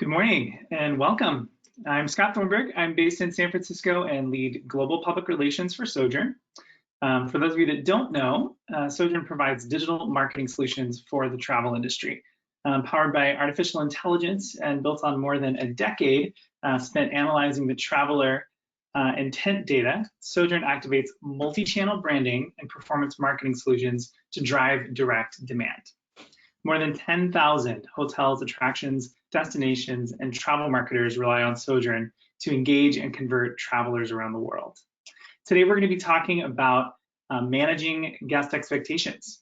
Good morning and welcome. I'm Scott Thornburg. I'm based in San Francisco and lead global public relations for Sojern. For those of you that don't know, Sojern provides digital marketing solutions for the travel industry, powered by artificial intelligence and built on more than a decade spent analyzing the traveler intent data. Sojern activates multi-channel branding and performance marketing solutions to drive direct demand. More than 10,000 hotels, attractions, destinations, and travel marketers rely on Sojern to engage and convert travelers around the world. Today, we're going to be talking about managing guest expectations.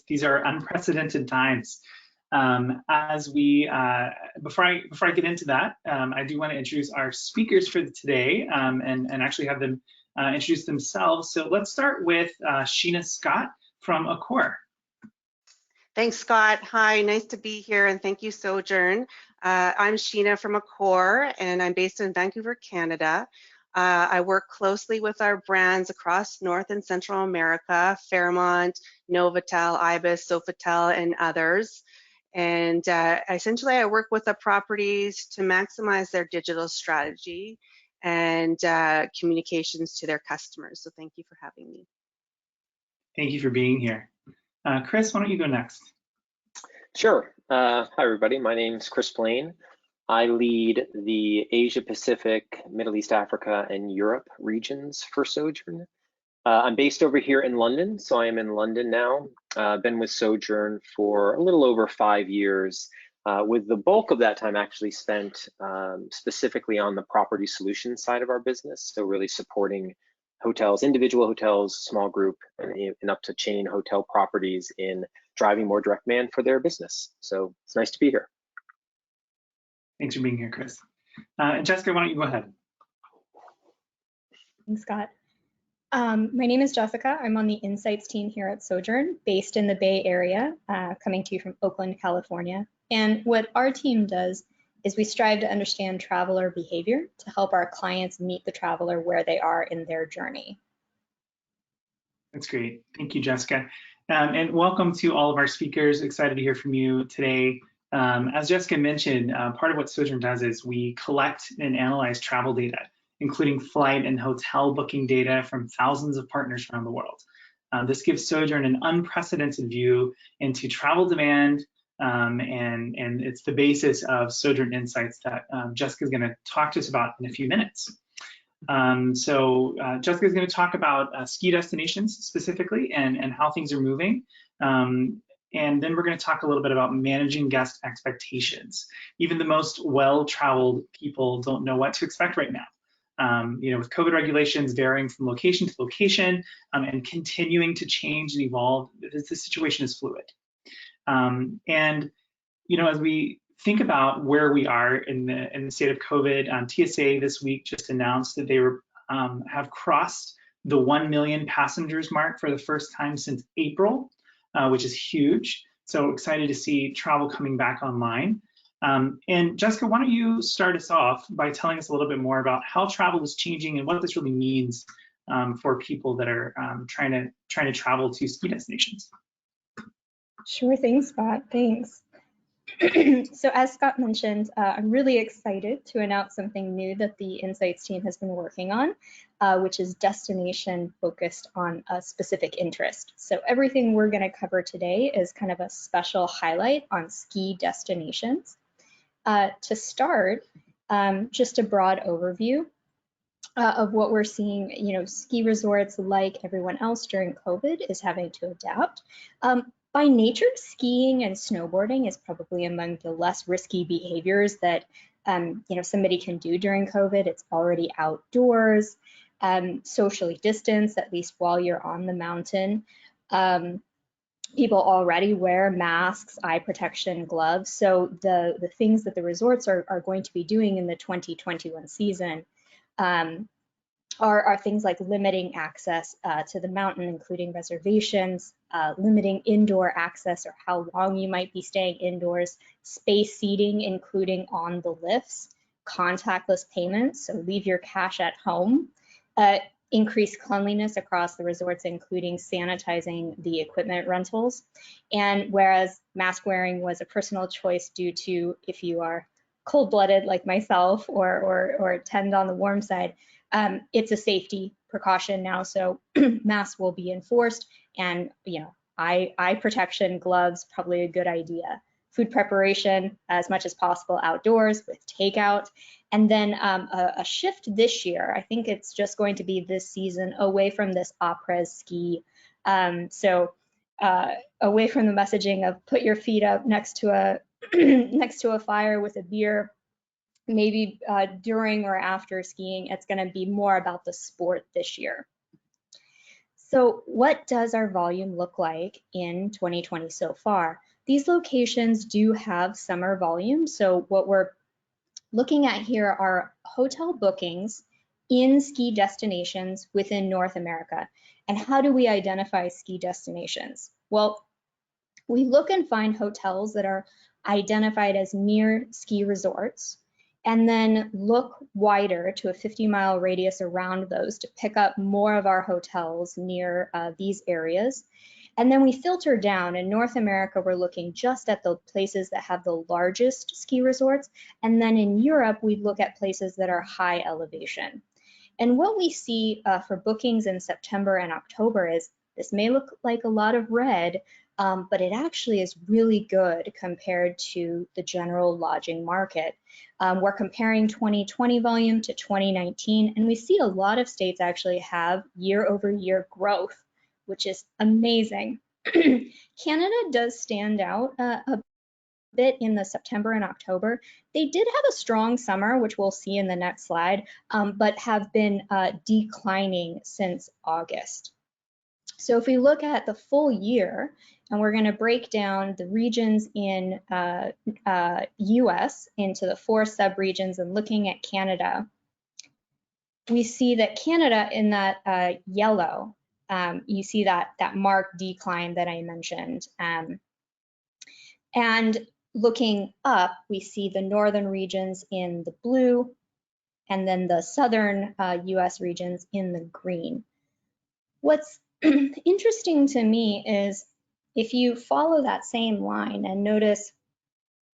These are unprecedented times. Before I get into that, I do want to introduce our speakers for today and actually have them introduce themselves. So let's start with Sine Scott from Accor. Thanks, Scott. Hi, nice to be here, and thank you, Sojern. I'm Sheena from Accor, and I'm based in Vancouver, Canada. I work closely with our brands across North and Central America, Fairmont, Novotel, Ibis, Sofitel, and others. And essentially, I work with the properties to maximize their digital strategy and communications to their customers. So thank you for having me. Thank you for being here. Chris, why don't you go next? Sure. Hi, everybody. My name is Chris Blaine. I lead the Asia Pacific, Middle East, Africa, and Europe regions for Sojern. I'm based over here in London, so I am in London now. Been with Sojern for a little over 5 years, with the bulk of that time actually spent specifically on the property solutions side of our business, so really supporting hotels, individual hotels, small group, and up to chain hotel properties in driving more direct demand for their business. So it's nice to be here. Thanks for being here, Chris. Jessica, why don't you go ahead? Thanks, Scott. My name is Jessica. I'm on the Insights team here at Sojern, based in the Bay Area, coming to you from Oakland, California. And what our team does is we strive to understand traveler behavior to help our clients meet the traveler where they are in their journey. That's great. Thank you, Jessica. And welcome to all of our speakers. Excited to hear from you today. As Jessica mentioned, part of what Sojern does is we collect and analyze travel data, including flight and hotel booking data from thousands of partners around the world. This gives Sojern an unprecedented view into travel demand, and it's the basis of Sojern Insights that Jessica's going to talk to us about in a few minutes. Jessica's going to talk about ski destinations specifically and how things are moving. And then we're going to talk a little bit about managing guest expectations. Even the most well-traveled people don't know what to expect right now. With COVID regulations varying from location to location and continuing to change and evolve, the situation is fluid. As we think about where we are in the state of COVID, TSA this week just announced that they have crossed the 1 million passengers mark for the first time since April, which is huge. So excited to see travel coming back online. And Jessica, why don't you start us off by telling us a little bit more about how travel is changing and what this really means for people that are trying to travel to ski destinations. Sure thing, Scott. Thanks. So as Scott mentioned, I'm really excited to announce something new that the Insights team has been working on, which is destination focused on a specific interest. So everything we're going to cover today is kind of a special highlight on ski destinations. To start, just a broad overview of what we're seeing. Ski resorts, like everyone else during COVID, is having to adapt. By nature, skiing and snowboarding is probably among the less risky behaviors that somebody can do during COVID. It's already outdoors, socially distanced, at least while you're on the mountain. People already wear masks, eye protection, gloves. So the things that the resorts are going to be doing in the 2021 season are things like limiting access to the mountain, including reservations, limiting indoor access or how long you might be staying indoors, space seating, including on the lifts, contactless payments, so leave your cash at home, increased cleanliness across the resorts, including sanitizing the equipment rentals. And whereas mask wearing was a personal choice due to if you are cold-blooded like myself or tend on the warm side, it's a safety precaution now. So masks will be enforced, and eye protection, gloves, probably a good idea. Food preparation as much as possible outdoors with takeout. And then a shift this year, I think it's just going to be this season, away from this après ski. Away from the messaging of put your feet up next to a next to a fire with a beer, maybe during or after skiing. It's going to be more about the sport this year. So what does our volume look like in 2020 so far? These locations do have summer volume. So what we're looking at here are hotel bookings in ski destinations within North America. And how do we identify ski destinations? Well, we look and find hotels that are identified as near ski resorts, and then look wider to a 50-mile radius around those to pick up more of our hotels near these areas. And then we filter down. In North America, we're looking just at the places that have the largest ski resorts. And then in Europe, we look at places that are high elevation. And what we see for bookings in September and October is this may look like a lot of red, but it actually is really good compared to the general lodging market. We're comparing 2020 volume to 2019, and we see a lot of states actually have year-over-year growth, which is amazing. Canada does stand out a bit in the September and October. They did have a strong summer, which we'll see in the next slide, but have been declining since August. So if we look at the full year, and we're going to break down the regions in US into the 4 subregions and looking at Canada, we see that Canada in that yellow, you see that marked decline that I mentioned. And looking up, we see the northern regions in the blue, and then the southern US regions in the green. What's interesting to me is if you follow that same line and notice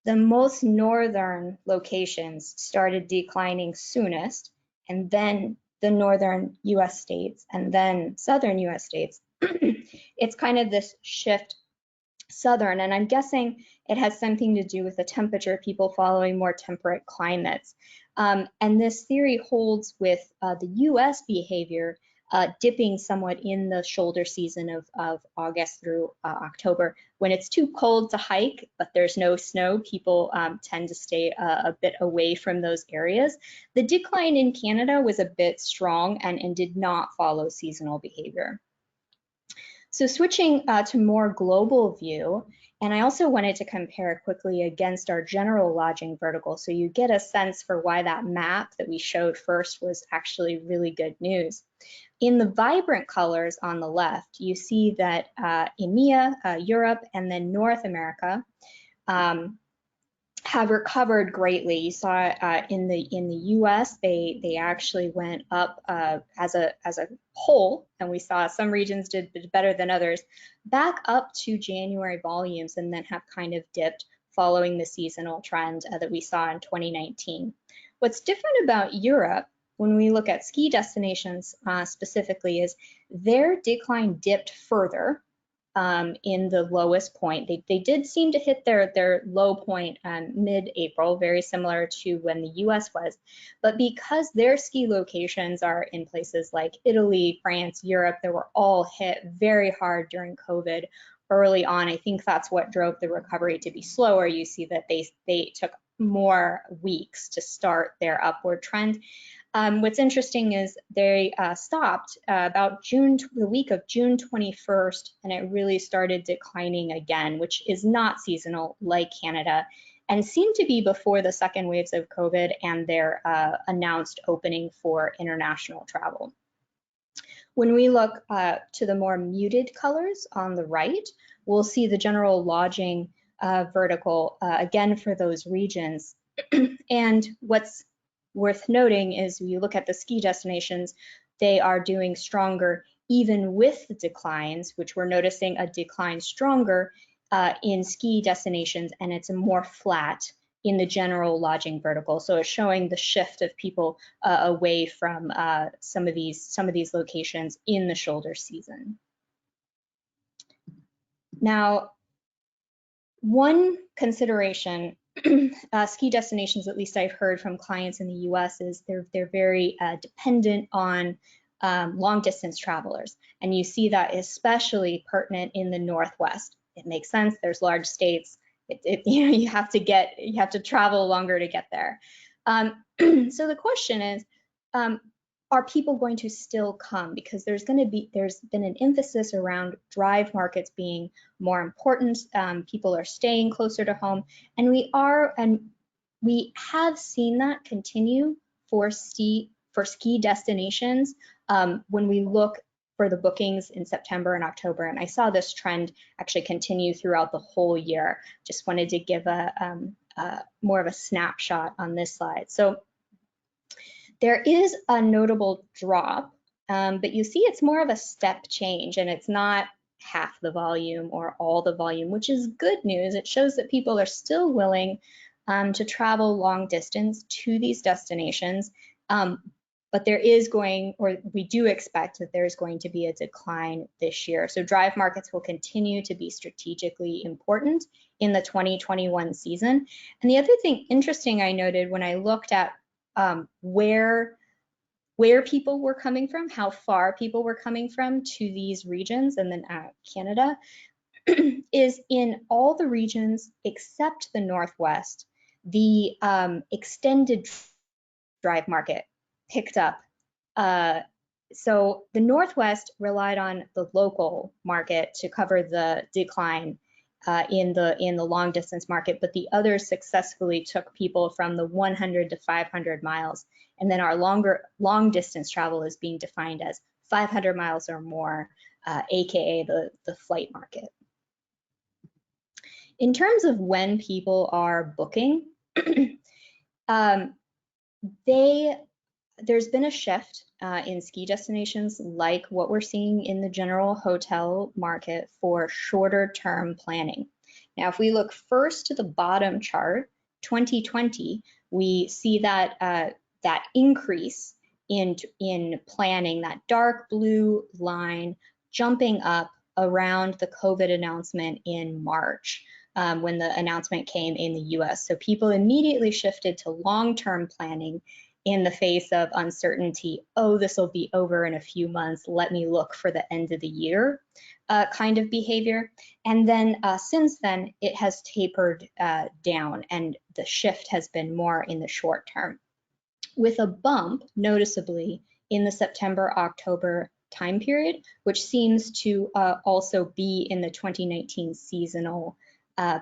the most northern locations started declining soonest, and then the northern US states, and then southern US states, it's kind of this shift southern, and I'm guessing it has something to do with the temperature, people following more temperate climates. And this theory holds with the US behavior dipping somewhat in the shoulder season of August through October. When it's too cold to hike, but there's no snow, people tend to stay a bit away from those areas. The decline in Canada was a bit strong and did not follow seasonal behavior. So switching to more global view, and I also wanted to compare quickly against our general lodging vertical, so you get a sense for why that map that we showed first was actually really good news. In the vibrant colors on the left, you see that EMEA, Europe, and then North America have recovered greatly. You saw in the US, they actually went up as a whole, and we saw some regions did better than others, back up to January volumes, and then have kind of dipped following the seasonal trend that we saw in 2019. What's different about Europe, when we look at ski destinations specifically, is their decline dipped further in the lowest point. They did seem to hit their low point mid-April, very similar to when the US was. But because their ski locations are in places like Italy, France, Europe, they were all hit very hard during COVID early on. I think that's what drove the recovery to be slower. You see that they took more weeks to start their upward trend. What's interesting is they stopped about the week of June 21st, and it really started declining again, which is not seasonal like Canada, and seemed to be before the second waves of COVID and their announced opening for international travel. When we look to the more muted colors on the right, we'll see the general lodging vertical again for those regions. And what's worth noting is when you look at the ski destinations, they are doing stronger even with the declines, which we're noticing a decline stronger in ski destinations, and it's more flat in the general lodging vertical. So it's showing the shift of people away from some of these locations in the shoulder season. Now, one consideration ski destinations, at least I've heard from clients in the US, is they're very dependent on long distance travelers. And you see that especially pertinent in the Northwest. It makes sense, there's large states. You know, you have to travel longer to get there. So the question is, are people going to still come? Because there's been an emphasis around drive markets being more important. People are staying closer to home, and we have seen that continue for ski destinations when we look for the bookings in September and October. And I saw this trend actually continue throughout the whole year. Just wanted to give more of a snapshot on this slide. So there is a notable drop, but you see it's more of a step change, and it's not half the volume or all the volume, which is good news. It shows that people are still willing to travel long distance to these destinations, but we do expect that there's going to be a decline this year. So drive markets will continue to be strategically important in the 2021 season. And the other thing interesting I noted when I looked at where people were coming from, how far people were coming from to these regions, and then Canada, is in all the regions except the Northwest, the extended drive market picked up. So the Northwest relied on the local market to cover the decline in the long distance market, but the others successfully took people from the 100 to 500 miles. And then our long distance travel is being defined as 500 miles or more, AKA the flight market. In terms of when people are booking, there's been a shift in ski destinations like what we're seeing in the general hotel market for shorter term planning. Now, if we look first to the bottom chart, 2020, we see that that increase in planning, that dark blue line jumping up around the COVID announcement in March, when the announcement came in the US. So people immediately shifted to long-term planning in the face of uncertainty. Oh, this will be over in a few months. Let me look for the end of the year kind of behavior. And then since then, it has tapered down, and the shift has been more in the short term, with a bump noticeably in the September-October time period, which seems to also be in the 2019 seasonal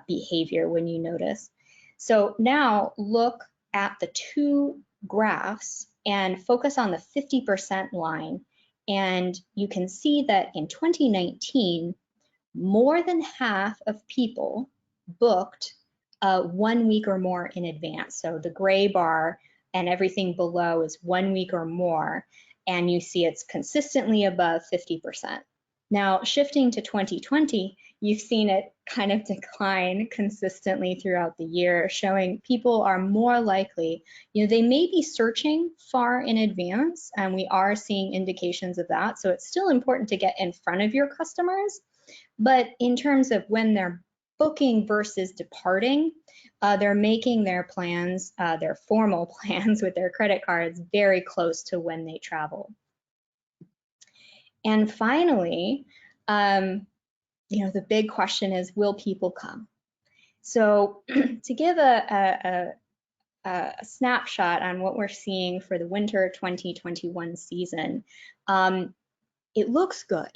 behavior when you notice. So now look at the two graphs and focus on the 50% line, and you can see that in 2019, more than half of people booked 1 week or more in advance. So the gray bar and everything below is 1 week or more, and you see it's consistently above 50%. Now, shifting to 2020, you've seen it kind of decline consistently throughout the year, showing people are more likely, they may be searching far in advance, and we are seeing indications of that. So it's still important to get in front of your customers. But in terms of when they're booking versus departing, they're making their plans, their formal plans with their credit cards, very close to when they travel. And finally, the big question is, will people come? So to give a snapshot on what we're seeing for the winter 2021 season, it looks good.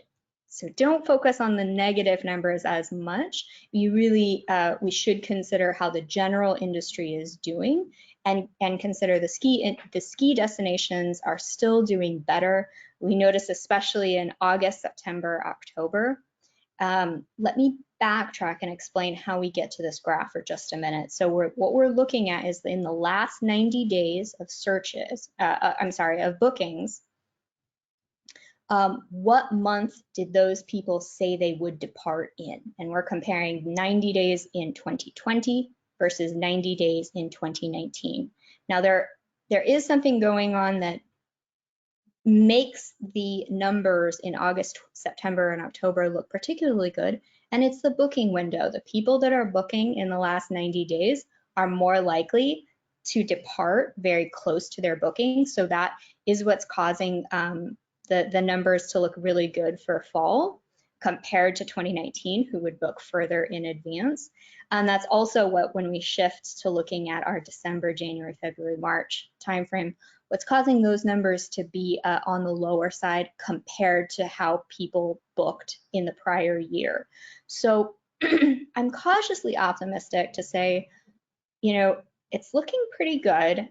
So don't focus on the negative numbers as much. We should consider how the general industry is doing, and consider the ski destinations are still doing better. We notice especially in August, September, October. Let me backtrack and explain how we get to this graph for just a minute. So what we're looking at is in the last 90 days of of bookings, what month did those people say they would depart in? And we're comparing 90 days in 2020 versus 90 days in 2019. Now there is something going on that makes the numbers in August, September, and October look particularly good, and it's the booking window. The people that are booking in the last 90 days are more likely to depart very close to their booking, so that is what's causing the numbers to look really good for fall compared to 2019, who would book further in advance. And that's also what, when we shift to looking at our December, January, February, March timeframe, what's causing those numbers to be on the lower side compared to how people booked in the prior year. So I'm cautiously optimistic to say, you know, it's looking pretty good.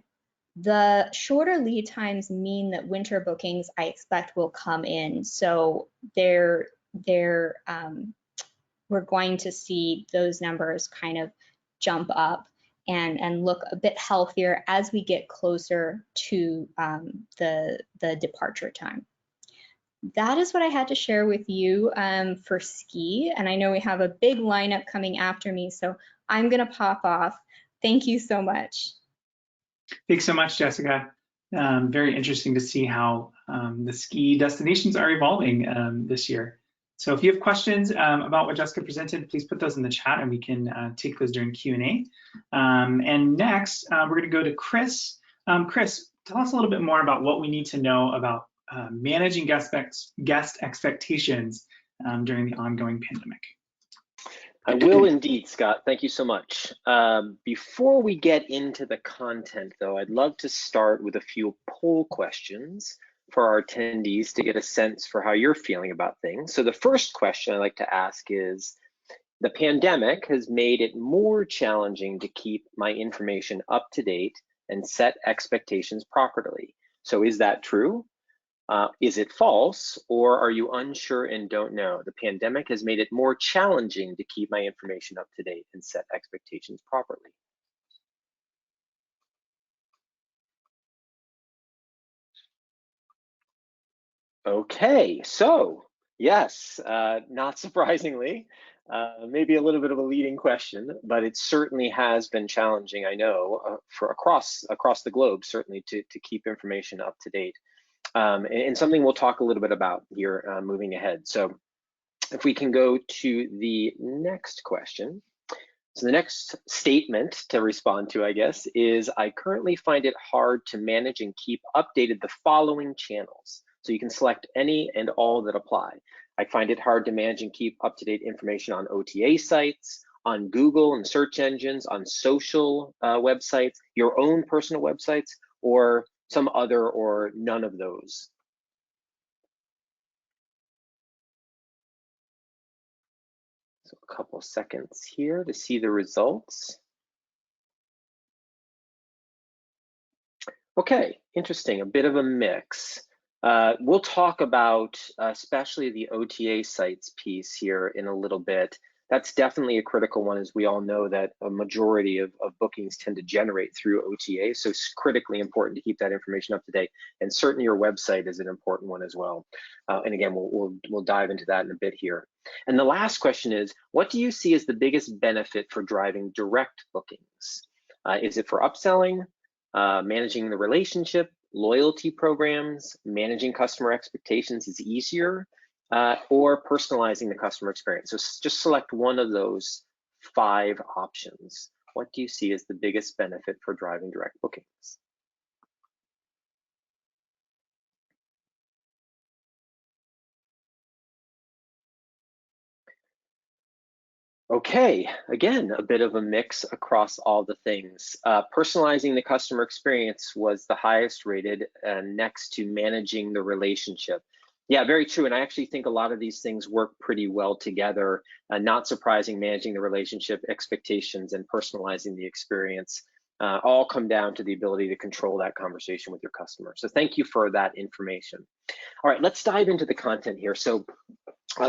The shorter lead times mean that winter bookings, I expect, will come in. So we're going to see those numbers kind of jump up and look a bit healthier as we get closer to the departure time. That is what I had to share with you for ski. And I know we have a big lineup coming after me, so I'm gonna pop off. Thank you so much. Thanks so much, Jessica. Very interesting to see how the ski destinations are evolving this year. So if you have questions about what Jessica presented, please put those in the chat and we can take those during Q&A. And next, we're going to go to Chris. Chris, tell us a little bit more about what we need to know about managing guest expectations during the ongoing pandemic. I will indeed, Scott. Thank you so much. Before we get into the content, though, I'd love to start with a few poll questions for our attendees to get a sense for how you're feeling about things. So the first question I like to ask is, the pandemic has made it more challenging to keep my information up to date and set expectations properly. So is that true? Is it false, or are you unsure and don't know? The pandemic has made it more challenging to keep my information up to date and set expectations properly. Okay, so yes, not surprisingly, maybe a little bit of a leading question, but it certainly has been challenging, I know, for across the globe, certainly to keep information up to date. And something we'll talk a little bit about here moving ahead. So if we can go to the next question. So the next statement to respond to, I guess, is I currently find it hard to manage and keep updated the following channels. So you can select any and all that apply. I find it hard to manage and keep up-to-date information on OTA sites, on Google and search engines, on social websites, your own personal websites, or some other or none of those. So a couple seconds here to see the results. Okay, interesting, a bit of a mix. We'll talk about especially the OTA sites piece here in a little bit. That's definitely a critical one, as we all know that a majority of bookings tend to generate through OTA. So it's critically important to keep that information up to date. And certainly your website is an important one as well. And again, we'll dive into that in a bit here. And the last question is, what do you see as the biggest benefit for driving direct bookings? Is it for upselling, managing the relationship, loyalty programs, managing customer expectations is easier, or personalizing the customer experience? So just select one of those 5 options. What do you see as the biggest benefit for driving direct bookings? Okay, again, a bit of a mix across all the things. Personalizing the customer experience was the highest rated, next to managing the relationship. Yeah, very true. And I actually think a lot of these things work pretty well together. Not surprising, managing the relationship, expectations, and personalizing the experience all come down to the ability to control that conversation with your customer. So thank you for that information. All right, let's dive into the content here. So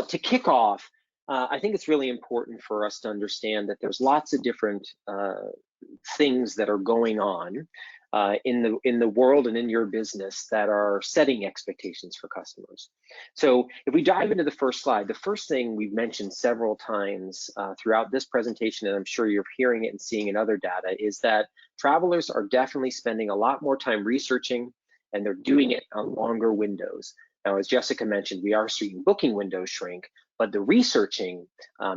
to kick off, I think it's really important for us to understand that there's lots of different things that are going on in the world and in your business that are setting expectations for customers. So if we dive into the first slide, the first thing we've mentioned several times throughout this presentation, and I'm sure you're hearing it and seeing in other data, is that travelers are definitely spending a lot more time researching, and they're doing it on longer windows. Now, as Jessica mentioned, we are seeing booking windows shrink, but the researching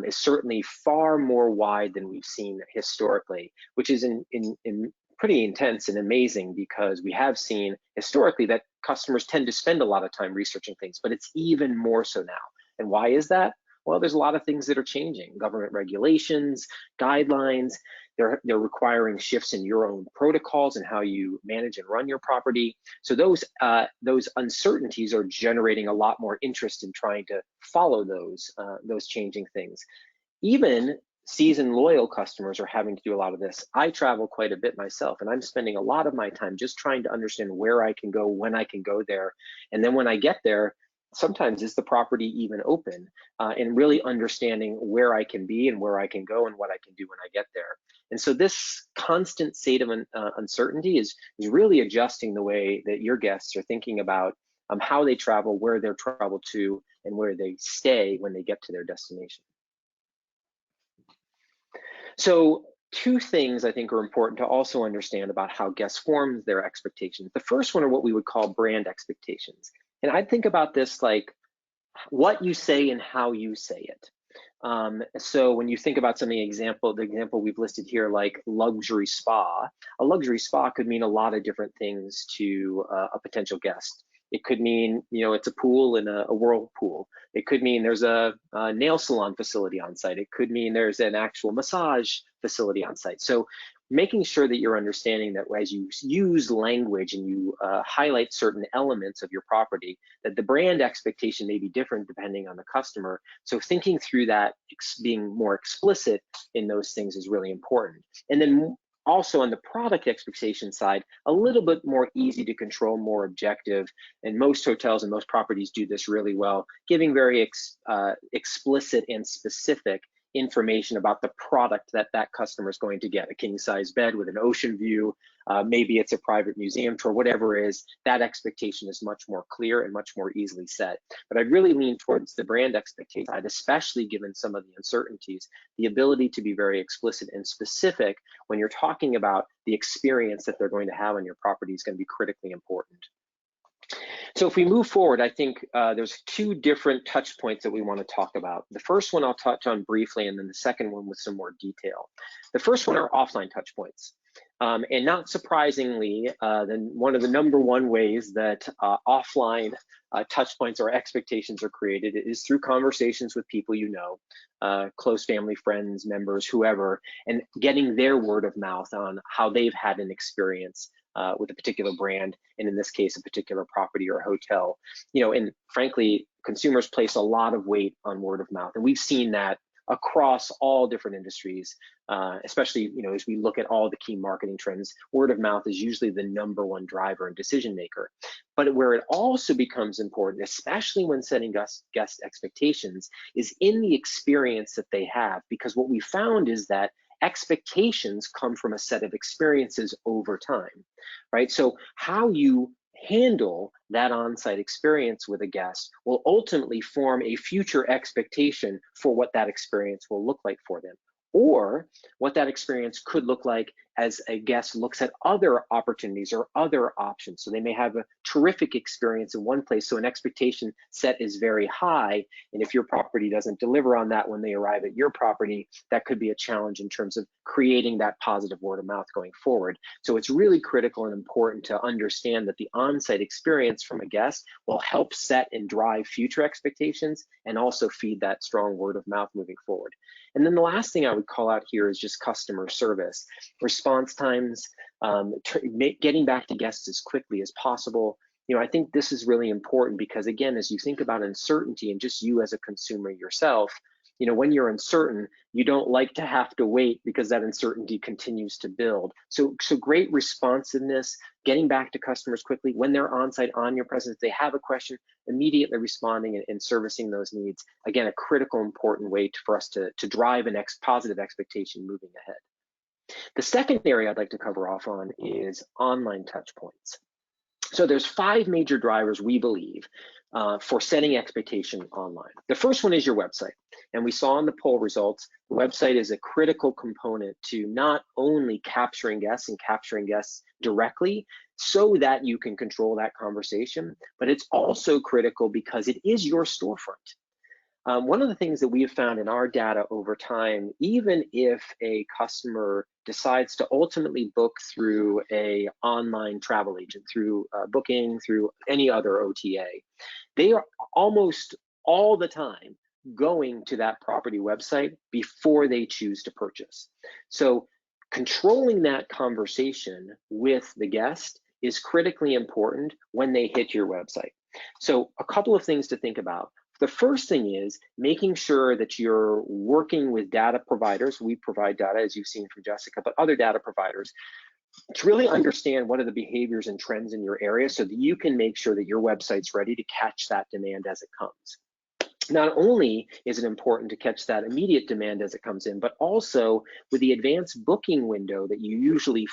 is certainly far more wide than we've seen historically, which is in pretty intense and amazing, because we have seen historically that customers tend to spend a lot of time researching things, but it's even more so now. And why is that? Well, there's a lot of things that are changing. Government regulations, guidelines, they're requiring shifts in your own protocols and how you manage and run your property. So those uncertainties are generating a lot more interest in trying to follow those changing things. Even seasoned loyal customers are having to do a lot of this. I travel quite a bit myself, and I'm spending a lot of my time just trying to understand where I can go, when I can go there. And then when I get there, sometimes is the property even open? And really understanding where I can be and where I can go and what I can do when I get there. And so this constant state of uncertainty is really adjusting the way that your guests are thinking about how they travel, where they're traveled to, and where they stay when they get to their destination. So two things I think are important to also understand about how guests form their expectations. The first one are what we would call brand expectations. And I think about this like what you say and how you say it. So when you think about the example we've listed here, like luxury spa, a luxury spa could mean a lot of different things to a potential guest. It could mean, it's a pool and a whirlpool. It could mean there's a nail salon facility on site. It could mean there's an actual massage facility on site. So making sure that you're understanding that as you use language and you highlight certain elements of your property, that the brand expectation may be different depending on the customer. So thinking through that, being more explicit in those things is really important. And then also on the product expectation side, a little bit more easy to control, more objective. And most hotels and most properties do this really well, giving very explicit and specific information about the product that customer is going to get. A king size bed with an ocean view, maybe it's a private museum tour, whatever it is, that expectation is much more clear and much more easily set. But I'd really lean towards the brand expectation side, especially given some of the uncertainties. The ability to be very explicit and specific when you're talking about the experience that they're going to have on your property is going to be critically important. So if we move forward, I think there's two different touch points that we want to talk about. The first one I'll touch on briefly, and then the second one with some more detail. The first one are offline touch points. And not surprisingly, then one of the #1 ways that offline touch points or expectations are created is through conversations with people close family, friends, members, whoever, and getting their word of mouth on how they've had an experience with a particular brand, and in this case, a particular property or hotel. And frankly, consumers place a lot of weight on word of mouth, and we've seen that across all different industries, especially as we look at all the key marketing trends. Word of mouth is usually the #1 driver and decision maker. But where it also becomes important, especially when setting guest expectations, is in the experience that they have, because what we found is that expectations come from a set of experiences over time, right? So how you handle that on-site experience with a guest will ultimately form a future expectation for what that experience will look like for them, or what that experience could look like as a guest looks at other opportunities or other options. So they may have a terrific experience in one place, so an expectation set is very high, and if your property doesn't deliver on that when they arrive at your property, that could be a challenge in terms of creating that positive word of mouth going forward. So it's really critical and important to understand that the on-site experience from a guest will help set and drive future expectations and also feed that strong word of mouth moving forward. And then the last thing I would call out here is just customer service. Response times, getting back to guests as quickly as possible. I think this is really important because, again, as you think about uncertainty and just you as a consumer yourself, when you're uncertain, you don't like to have to wait because that uncertainty continues to build. So great responsiveness, getting back to customers quickly when they're on site, on your presence, they have a question, immediately responding and servicing those needs. Again, a critical, important way for us to drive a positive expectation moving ahead. The second area I'd like to cover off on is online touch points. So there's 5 major drivers we believe for setting expectation online. The first one is your website. And we saw in the poll results, the website is a critical component to not only capturing guests and capturing guests directly so that you can control that conversation, but it's also critical because it is your storefront. One of the things that we have found in our data over time, even if a customer decides to ultimately book through a online travel agent, through Booking, through any other OTA, they are almost all the time going to that property website before they choose to purchase. So controlling that conversation with the guest is critically important when they hit your website. So a couple of things to think about. The first thing is making sure that you're working with data providers. We provide data, as you've seen from Jessica, but other data providers to really understand what are the behaviors and trends in your area so that you can make sure that your website's ready to catch that demand as it comes. Not only is it important to catch that immediate demand as it comes in, but also with the advanced booking window that you usually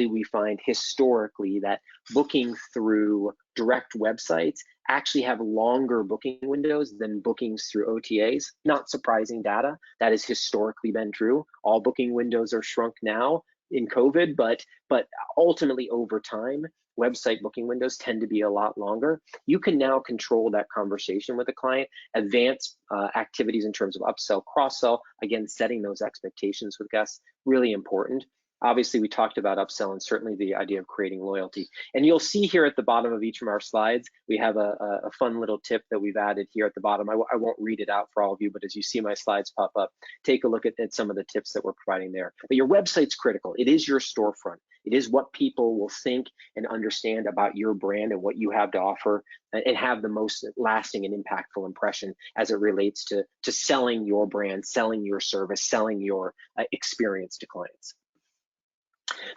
we find historically that booking through direct websites actually have longer booking windows than bookings through OTAs. Not surprising data, that has historically been true. All booking windows are shrunk now in COVID, but ultimately over time, website booking windows tend to be a lot longer. You can now control that conversation with the client, advance activities in terms of upsell, cross-sell, again, setting those expectations with guests, really important. Obviously, we talked about upsell and certainly the idea of creating loyalty. And you'll see here at the bottom of each of our slides, we have a fun little tip that we've added here at the bottom. I won't read it out for all of you, but as you see my slides pop up, take a look at some of the tips that we're providing there. But your website's critical. It is your storefront. It is what people will think and understand about your brand and what you have to offer and have the most lasting and impactful impression as it relates to selling your brand, selling your service, selling your experience to clients.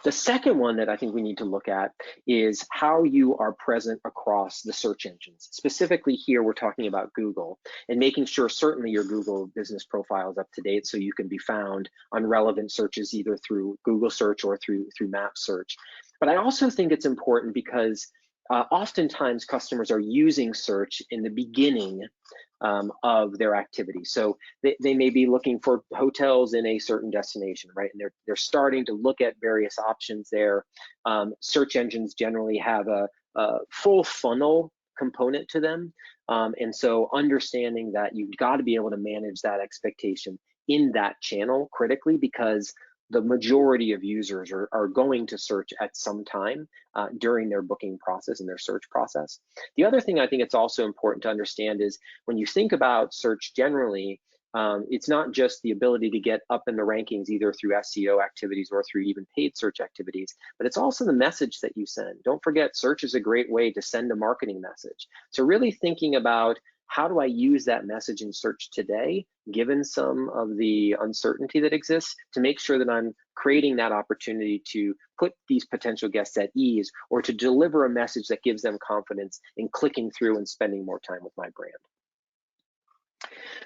The second one that I think we need to look at is how you are present across the search engines. Specifically here, we're talking about Google and making sure certainly your Google business profile is up to date so you can be found on relevant searches either through Google search or through map search. But I also think it's important because oftentimes customers are using search in the beginning of their activity. So they may be looking for hotels in a certain destination, right? And they're starting to look at various options there. Search engines generally have a full funnel component to them. And so understanding that you've got to be able to manage that expectation in that channel critically, because the majority of users are going to search at some time during their booking process and their search process. The other thing I think it's also important to understand is when you think about search generally, it's not just the ability to get up in the rankings either through SEO activities or through even paid search activities, but it's also the message that you send. Don't forget, search is a great way to send a marketing message. So really thinking about how do I use that message in search today, given some of the uncertainty that exists, to make sure that I'm creating that opportunity to put these potential guests at ease or to deliver a message that gives them confidence in clicking through and spending more time with my brand.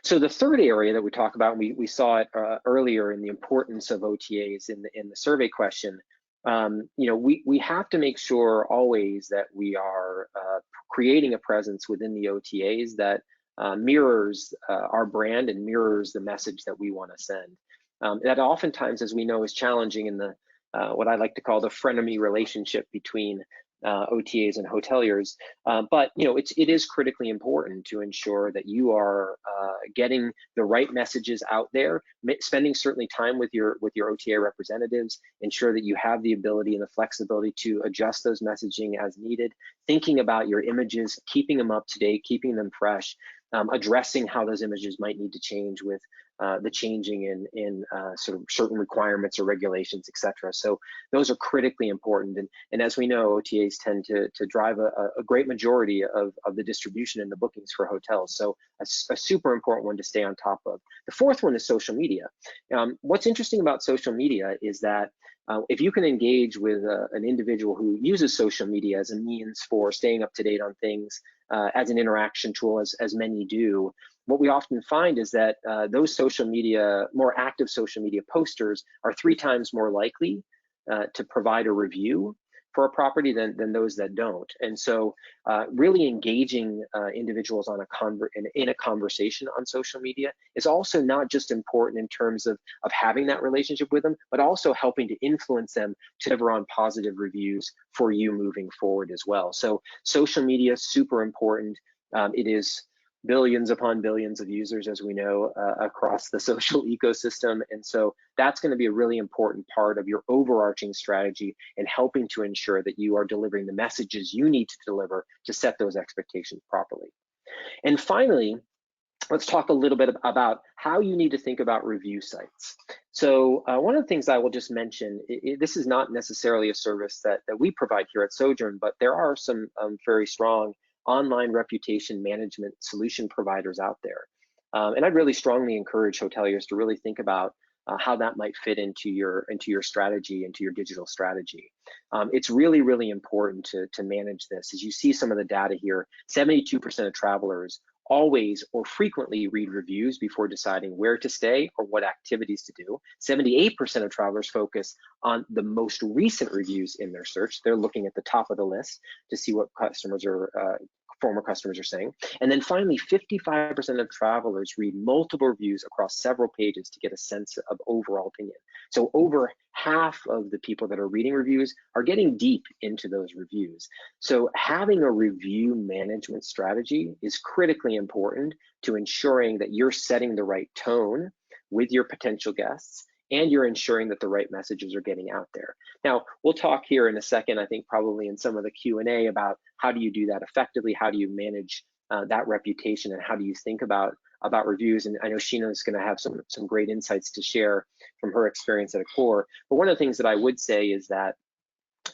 So the third area that we talk about, we saw it earlier in the importance of OTAs in the survey question. We have to make sure always that we are creating a presence within the OTAs that mirrors our brand and mirrors the message that we want to send. That oftentimes, as we know, is challenging in the what I like to call the frenemy relationship between OTAs and hoteliers, but it is critically important to ensure that you are getting the right messages out there, spending certainly time with your OTA representatives, ensure that you have the ability and the flexibility to adjust those messaging as needed, thinking about your images, keeping them up to date, keeping them fresh, addressing how those images might need to change with the changing in sort of certain requirements or regulations, et cetera. So those are critically important. And as we know, OTAs tend to drive a great majority of the distribution and the bookings for hotels. So a super important one to stay on top of. The fourth one is social media. What's interesting about social media is that if you can engage with an individual who uses social media as a means for staying up to date on things, as an interaction tool, as many do, what we often find is that those more active social media posters are 3 times more likely to provide a review for a property than those that don't. And so really engaging individuals on in a conversation on social media is also not just important in terms of having that relationship with them, but also helping to influence them to deliver on positive reviews for you moving forward as well. So social media is super important. It is billions upon billions of users, as we know, across the social ecosystem. And so that's going to be a really important part of your overarching strategy in helping to ensure that you are delivering the messages you need to deliver to set those expectations properly. And finally, let's talk a little bit about how you need to think about review sites. So one of the things I will just mention, this is not necessarily a service that we provide here at Sojern, but there are some very strong online reputation management solution providers out there. And I'd really strongly encourage hoteliers to really think about how that might fit into your strategy, into your digital strategy. It's really, really important to manage this. As you see some of the data here, 72% of travelers always or frequently read reviews before deciding where to stay or what activities to do. 78% of travelers focus on the most recent reviews in their search. They're looking at the top of the list to see what former customers are saying. And then finally, 55% of travelers read multiple reviews across several pages to get a sense of overall opinion. So over half of the people that are reading reviews are getting deep into those reviews. So having a review management strategy is critically important to ensuring that you're setting the right tone with your potential guests and you're ensuring that the right messages are getting out there. Now, we'll talk here in a second, I think probably in some of the Q&A about how do you do that effectively, how do you manage that reputation, and how do you think about reviews. And I know Sheena is going to have some great insights to share from her experience at Accor. But one of the things that I would say is that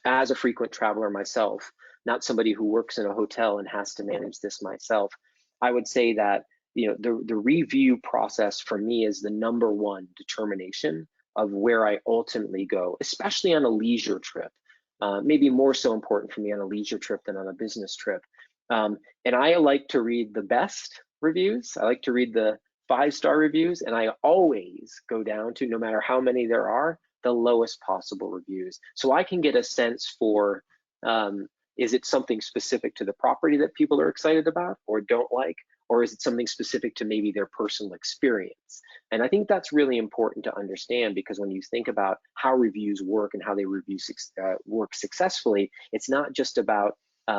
as a frequent traveler myself, not somebody who works in a hotel and has to manage this myself, I would say that the review process for me is the #1 determination of where I ultimately go, especially on a leisure trip. Maybe more so important for me on a leisure trip than on a business trip. And I like to read the best reviews. I like to read the 5-star reviews, and I always go down to, no matter how many there are, the lowest possible reviews. So I can get a sense for, is it something specific to the property that people are excited about or don't like? Or is it something specific to maybe their personal experience? And I think that's really important to understand, because when you think about how reviews work and how they work successfully, it's not just about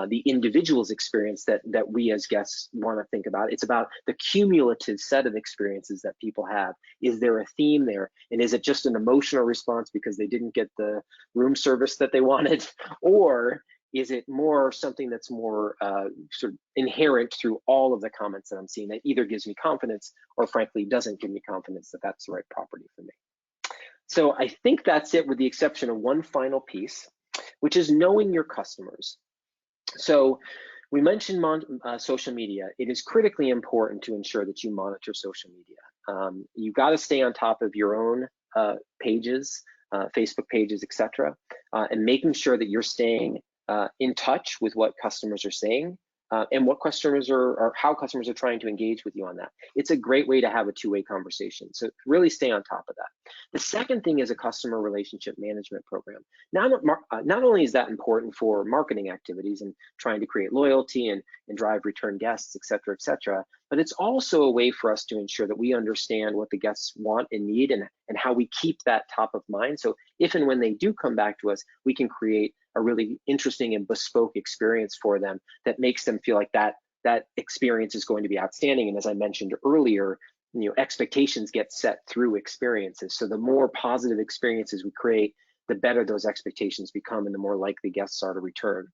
the individual's experience that we as guests want to think about. It's about the cumulative set of experiences that people have. Is there a theme there? And is it just an emotional response because they didn't get the room service that they wanted? Or is it more something that's more sort of inherent through all of the comments that I'm seeing that either gives me confidence or frankly doesn't give me confidence that that's the right property for me? So I think that's it, with the exception of one final piece, which is knowing your customers. So we mentioned social media. It is critically important to ensure that you monitor social media. You've got to stay on top of your own pages, Facebook pages, etc., and making sure that you're staying in touch with what customers are saying and what customers or how customers are trying to engage with you on that. It's a great way to have a two-way conversation. So really stay on top of that. The second thing is a customer relationship management program. Not only is that important for marketing activities and trying to create loyalty and drive return guests, et cetera, but it's also a way for us to ensure that we understand what the guests want and need and how we keep that top of mind. So if and when they do come back to us, we can create a really interesting and bespoke experience for them that makes them feel like that experience is going to be outstanding. And as I mentioned earlier, expectations get set through experiences. So the more positive experiences we create, the better those expectations become and the more likely guests are to return.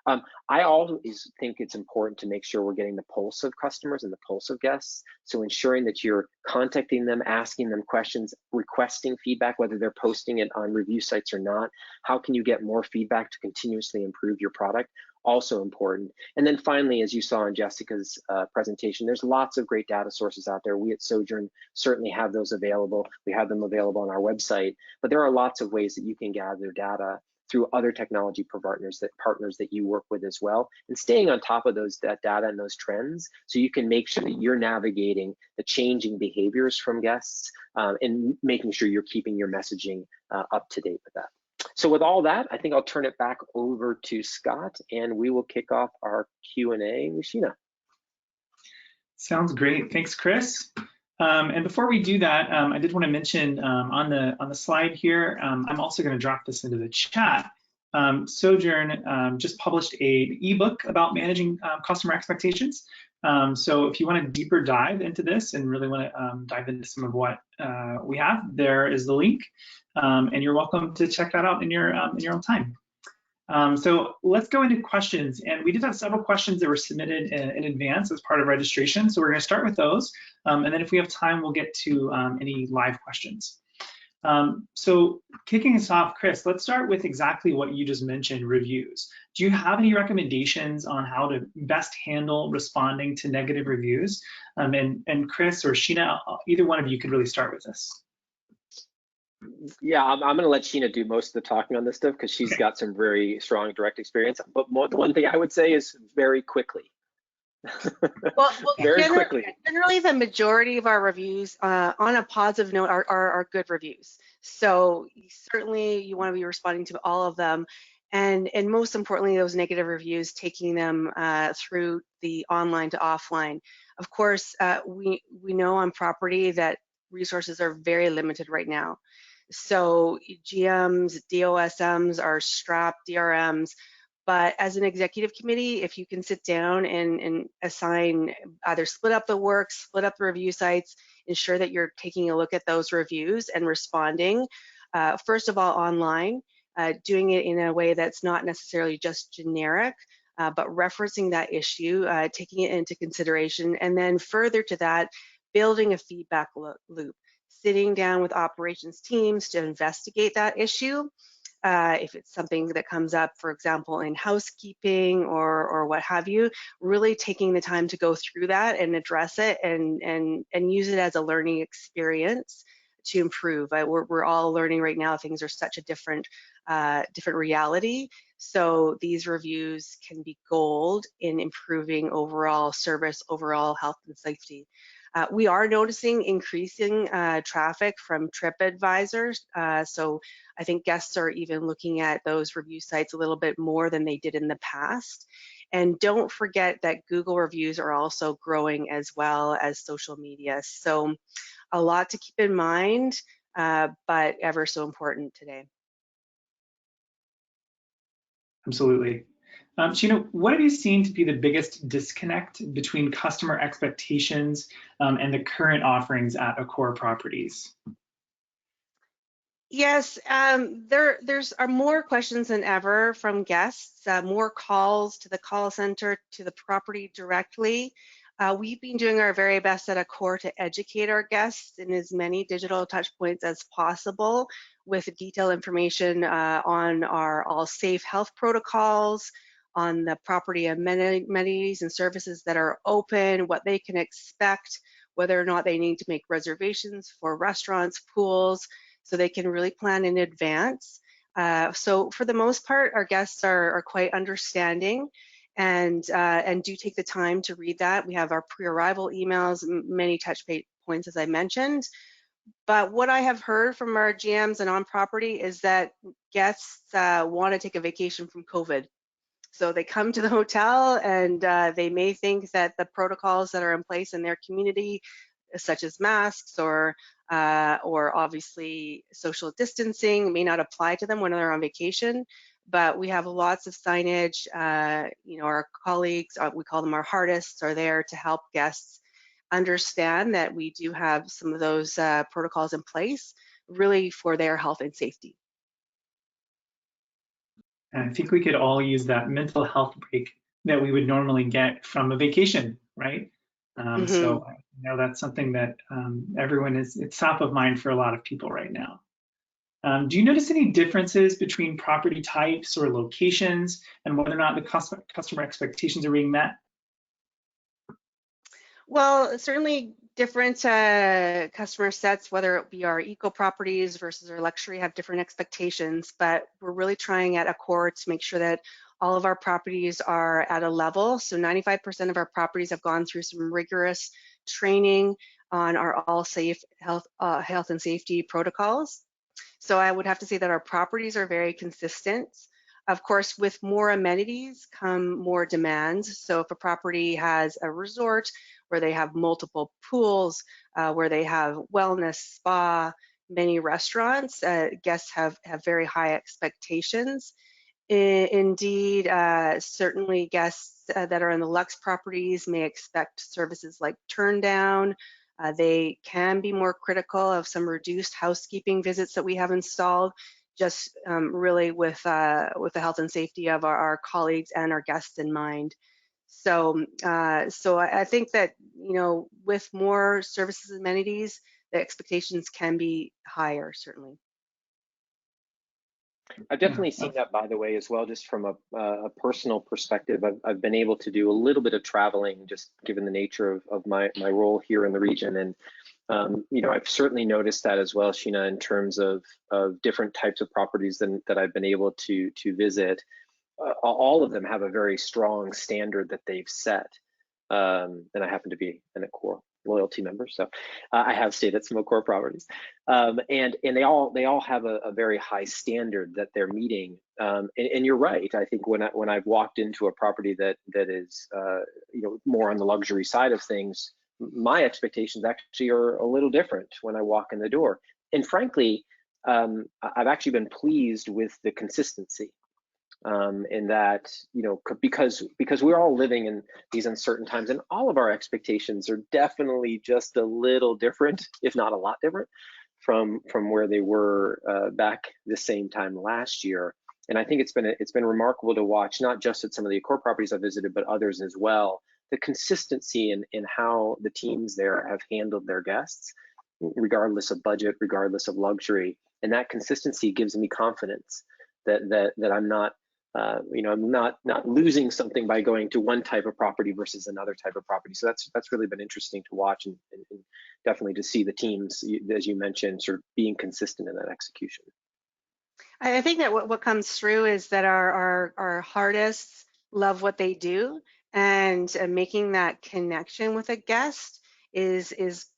I always think it's important to make sure we're getting the pulse of customers and the pulse of guests. So ensuring that you're contacting them, asking them questions, requesting feedback, whether they're posting it on review sites or not. How can you get more feedback to continuously improve your product? Also important. And then finally, as you saw in Jessica's presentation, there's lots of great data sources out there. We at Sojern certainly have those available. We have them available on our website, but there are lots of ways that you can gather data through other technology partners that you work with as well, and staying on top of that data and those trends, so you can make sure that you're navigating the changing behaviors from guests, and making sure you're keeping your messaging up to date with that. So with all that, I think I'll turn it back over to Scott, and we will kick off our Q&A with Sheena. Sounds great. Thanks, Chris. And before we do that, I did want to mention on the slide here, I'm also going to drop this into the chat. Sojern just published an ebook about managing customer expectations. So if you want a deeper dive into this and really want to dive into some of what we have, there is the link, and you're welcome to check that out in your own time. So let's go into questions, and we did have several questions that were submitted in advance as part of registration, so we're going to start with those, and then if we have time, we'll get to any live questions. So kicking us off, Chris, let's start with exactly what you just mentioned, reviews. Do you have any recommendations on how to best handle responding to negative reviews? And Chris or Sheena, either one of you could really start with this. Yeah, I'm going to let Sheena do most of the talking on this stuff because she's got some very strong direct experience. But the one thing I would say is very quickly. Well, very quickly. Generally, the majority of our reviews, on a positive note, are good reviews. So certainly, you want to be responding to all of them, and most importantly, those negative reviews, taking them through the online to offline. Of course, we know on property that resources are very limited right now. So GMs, DOSMs are strapped, DRMs, but as an executive committee, if you can sit down and assign, either split up the work, split up the review sites, ensure that you're taking a look at those reviews and responding, first of all, online, doing it in a way that's not necessarily just generic, but referencing that issue, taking it into consideration, and then further to that, building a feedback loop, sitting down with operations teams to investigate that issue. If it's something that comes up, for example, in housekeeping or what have you, really taking the time to go through that and address it and use it as a learning experience to improve. We're all learning right now. Things are such a different reality. So these reviews can be gold in improving overall service, overall health and safety. We are noticing increasing traffic from TripAdvisor. So I think guests are even looking at those review sites a little bit more than they did in the past. And don't forget that Google reviews are also growing as well as social media. So a lot to keep in mind, but ever so important today. Absolutely. Sheena, what have you seen to be the biggest disconnect between customer expectations and the current offerings at Accor properties? Yes, there's more questions than ever from guests, more calls to the call center, to the property directly. We've been doing our very best at Accor to educate our guests in as many digital touch points as possible with detailed information on our all safe health protocols, on the property amenities and services that are open, what they can expect, whether or not they need to make reservations for restaurants, pools, so they can really plan in advance. So for the most part, our guests are quite understanding and do take the time to read that. We have our pre-arrival emails, many touch points, as I mentioned. But what I have heard from our GMs and on property is that guests want to take a vacation from COVID. So they come to the hotel and they may think that the protocols that are in place in their community, such as masks or obviously social distancing, may not apply to them when they're on vacation. But we have lots of signage. Our colleagues, we call them our artists, are there to help guests understand that we do have some of those protocols in place, really for their health and safety. And I think we could all use that mental health break that we would normally get from a vacation, right? So I know that's something that it's top of mind for a lot of people right now. Do you notice any differences between property types or locations and whether or not the customer expectations are being met? Well, certainly different customer sets, whether it be our eco properties versus our luxury, have different expectations, but we're really trying at Accor to make sure that all of our properties are at a level. So 95% of our properties have gone through some rigorous training on our all safe health and safety protocols. So I would have to say that our properties are very consistent. Of course, with more amenities come more demands. So if a property has a resort where they have multiple pools, where they have wellness, spa, many restaurants, guests have very high expectations. Indeed, certainly guests that are in the luxe properties may expect services like turn down. They can be more critical of some reduced housekeeping visits that we have installed, just really with the health and safety of our colleagues and our guests in mind. So, so I think that, you know, with more services and amenities, the expectations can be higher, certainly. I've definitely seen that, by the way, as well, just from a personal perspective. I've been able to do a little bit of traveling, just given the nature of my role here in the region. And, you know, I've certainly noticed that as well, Sheena, in terms of different types of properties that I've been able to visit. All of them have a very strong standard that they've set. And I happen to be an Accor loyalty member, so I have stayed at some Accor properties, and they all have a very high standard that they're meeting. And you're right. I think when I've walked into a property that is you know, more on the luxury side of things, my expectations actually are a little different when I walk in the door. And frankly, I've actually been pleased with the consistency. In that, you know, because we're all living in these uncertain times, and all of our expectations are definitely just a little different, if not a lot different, from where they were back the same time last year. And I think it's been remarkable to watch, not just at some of the Accor properties I visited, but others as well, the consistency in how the teams there have handled their guests, regardless of budget, regardless of luxury. And that consistency gives me confidence that I'm not, you know, I'm not losing something by going to one type of property versus another type of property. So that's really been interesting to watch, and definitely to see the teams, as you mentioned, sort of being consistent in that execution. I think that what comes through is that our artists love what they do, and making that connection with a guest is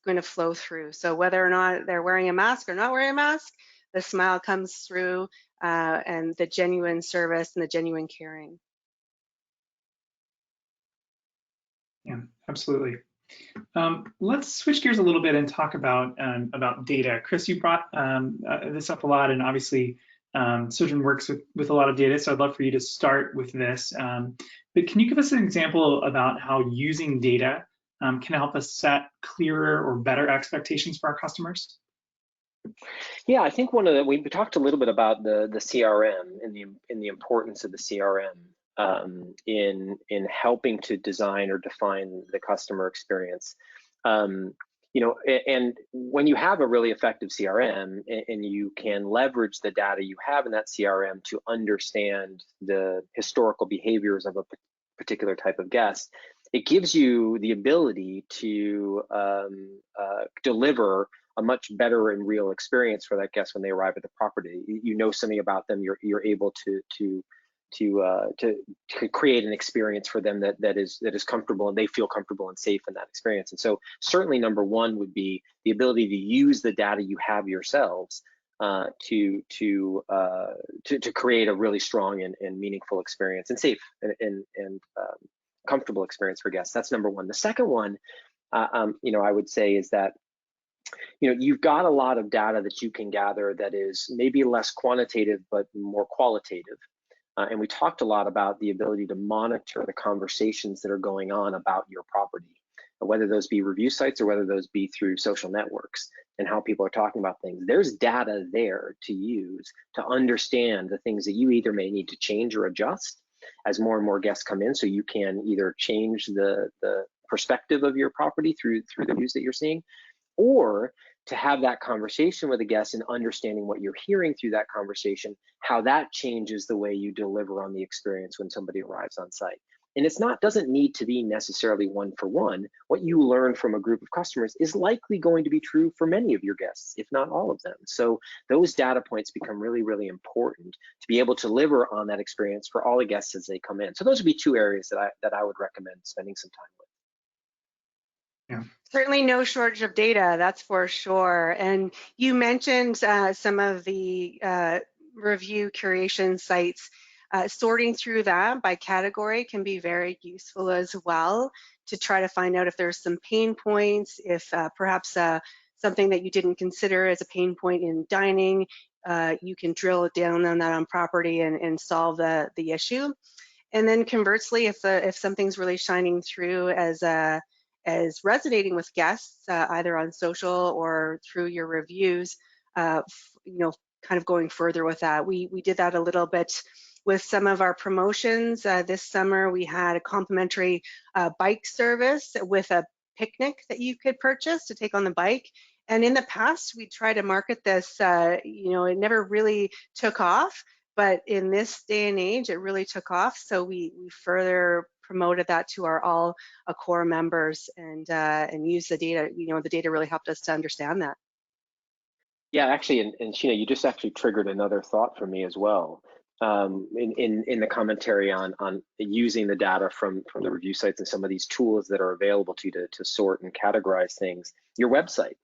going to flow through. So whether or not they're wearing a mask or not wearing a mask, the smile comes through, and the genuine service and the genuine caring. Yeah, absolutely. Let's switch gears a little bit and talk about data. Chris, you brought this up a lot, and obviously Sojern works with a lot of data, so I'd love for you to start with this. But can you give us an example about how using data can help us set clearer or better expectations for our customers? Yeah, I think we talked a little bit about the CRM and the importance of the CRM in helping to design or define the customer experience. You know, and when you have a really effective CRM and you can leverage the data you have in that CRM to understand the historical behaviors of a particular type of guest, it gives you the ability to deliver a much better and real experience for that guest when they arrive at the property. You know something about them. You're able to create an experience for them that is comfortable, and they feel comfortable and safe in that experience. And so certainly number one would be the ability to use the data you have yourselves to create a really strong and meaningful experience and safe and comfortable experience for guests. That's number one. The second one, you know, I would say is that, you know, you've got a lot of data that you can gather that is maybe less quantitative but more qualitative. And we talked a lot about the ability to monitor the conversations that are going on about your property, whether those be review sites or whether those be through social networks, and how people are talking about things. There's data there to use to understand the things that you either may need to change or adjust as more and more guests come in, so you can either change the perspective of your property through the views that you're seeing, or to have that conversation with a guest and understanding what you're hearing through that conversation, how that changes the way you deliver on the experience when somebody arrives on site. And it's not, doesn't need to be necessarily one-for-one. What you learn from a group of customers is likely going to be true for many of your guests, if not all of them. So those data points become really, really important to be able to deliver on that experience for all the guests as they come in. So those would be two areas that I would recommend spending some time with. Yeah. Certainly no shortage of data, that's for sure. And you mentioned some of the review curation sites. Sorting through that by category can be very useful as well to try to find out if there's some pain points, if perhaps something that you didn't consider as a pain point in dining, you can drill down on that on property and solve the issue. And then conversely, if something's really shining through as resonating with guests, either on social or through your reviews, kind of going further with that. We did that a little bit with some of our promotions. This summer, we had a complimentary bike service with a picnic that you could purchase to take on the bike. And in the past, we tried to market this, it never really took off. But in this day and age, it really took off. So we further promoted that to our all Accor members and used the data. The data really helped us to understand that. Yeah, actually, and Sheena, you just actually triggered another thought for me as well. In the commentary on using the data from the review sites and some of these tools that are available to you to sort and categorize things, your website.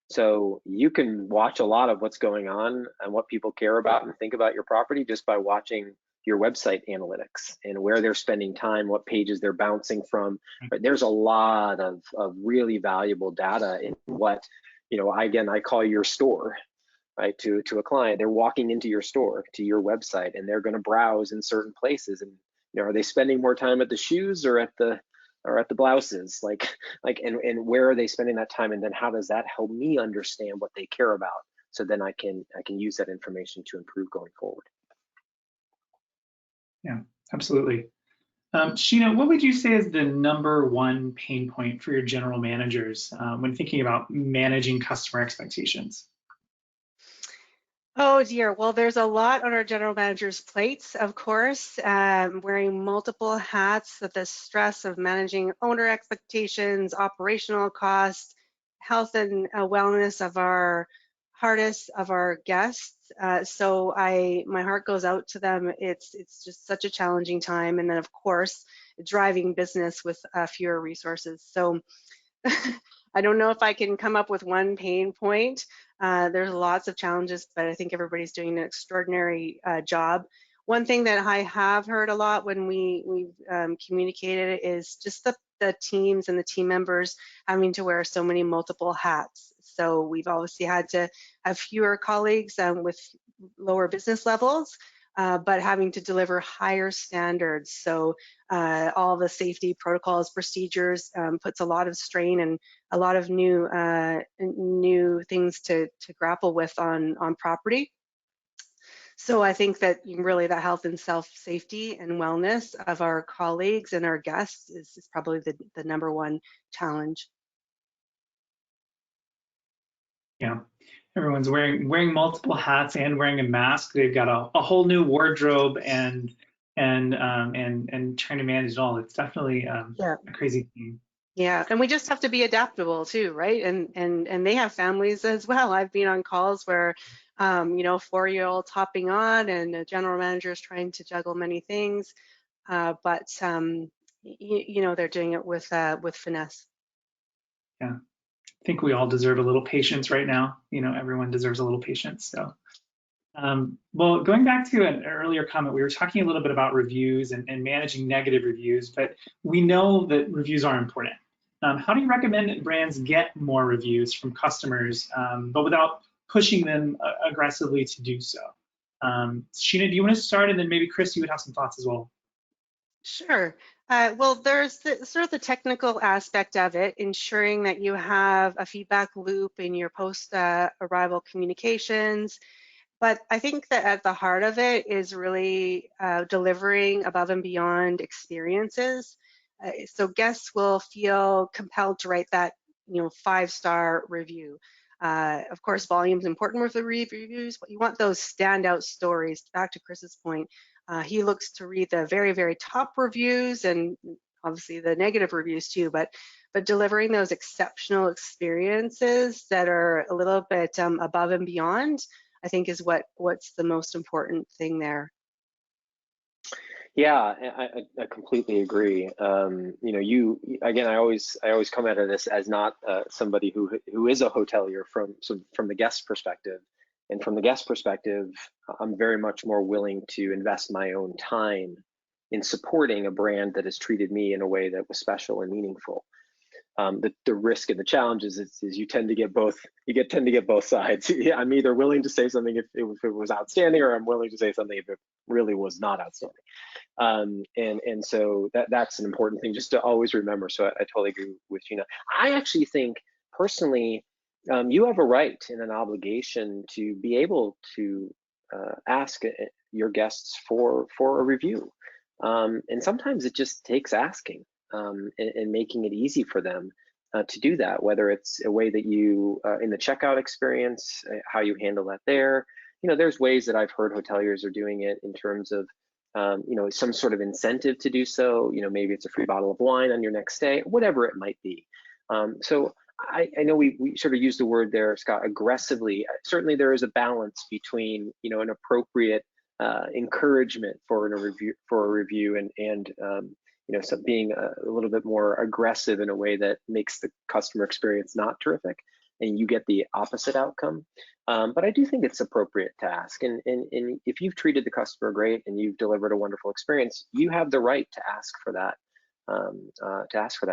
So you can watch a lot of what's going on and what people care about and think about your property just by watching your website analytics and where they're spending time, what pages they're bouncing from. But there's a lot of really valuable data in what, again, I call your store, right? To a client, they're walking into your store, to your website, and they're going to browse in certain places. And are they spending more time at the shoes or at the blouses? And where are they spending that time? And then how does that help me understand what they care about? So then I can use that information to improve going forward. Yeah, absolutely. Sheena, what would you say is the #1 pain point for your general managers when thinking about managing customer expectations? Oh dear, well, there's a lot on our general manager's plates, of course, wearing multiple hats, the stress of managing owner expectations, operational costs, health and wellness of our guests. So my heart goes out to them. It's just such a challenging time. And then of course, driving business with fewer resources. So I don't know if I can come up with one pain point. There's lots of challenges, but I think everybody's doing an extraordinary job. One thing that I have heard a lot when we've communicated is just the teams and the team members having to wear so many multiple hats. So we've obviously had to have fewer colleagues with lower business levels, but having to deliver higher standards. So all the safety protocols, procedures puts a lot of strain and a lot of new things to grapple with on property. So I think that really the health and safety and wellness of our colleagues and our guests is probably the #1 challenge. Yeah, everyone's wearing multiple hats and wearing a mask. They've got a whole new wardrobe and trying to manage it all. It's definitely a crazy thing. Yeah, and we just have to be adaptable too, right? And they have families as well. I've been on calls where 4-year-olds hopping on and the general manager is trying to juggle many things, but they're doing it with finesse. Yeah. I think we all deserve a little patience right now. Everyone deserves a little patience. So, well, going back to an earlier comment, we were talking a little bit about reviews and managing negative reviews, but we know that reviews are important. How do you recommend that brands get more reviews from customers, but without pushing them aggressively to do so? Sheena, do you want to start? And then maybe Chris, you would have some thoughts as well. Sure. Well, there's sort of the technical aspect of it, ensuring that you have a feedback loop in your post-arrival communications. But I think that at the heart of it is really delivering above and beyond experiences. So guests will feel compelled to write that 5-star review. Of course, volume is important with the reviews, but you want those standout stories. Back to Chris's point, He looks to read the very, very top reviews and obviously the negative reviews too, but delivering those exceptional experiences that are a little bit above and beyond, I think is what's the most important thing there. Yeah, I completely agree. You know, again, I always come at this as not somebody who is a hotelier from the guest perspective, and from the guest perspective, I'm very much more willing to invest my own time in supporting a brand that has treated me in a way that was special and meaningful. The risk and the challenge is you tend to get both. Tend to get both sides. I'm either willing to say something if it was outstanding, or I'm willing to say something if it really was not outstanding. And so that's an important thing just to always remember. So I totally agree with Gina. I actually think personally, you have a right and an obligation to be able to ask your guests for a review. And sometimes it just takes asking and making it easy for them to do that, whether it's a way that you, in the checkout experience, how you handle that there. You know, there's ways that I've heard hoteliers are doing it in terms of, you know, some sort of incentive to do so. You know, maybe it's a free bottle of wine on your next stay, whatever it might be. So I know we sort of used the word there, Scott, aggressively. Certainly there is a balance between, you know, an appropriate encouragement for a review and you know, so being a little bit more aggressive in a way that makes the customer experience not terrific, and you get the opposite outcome. But I do think it's appropriate to ask, and if you've treated the customer great and you've delivered a wonderful experience, you have the right to ask for that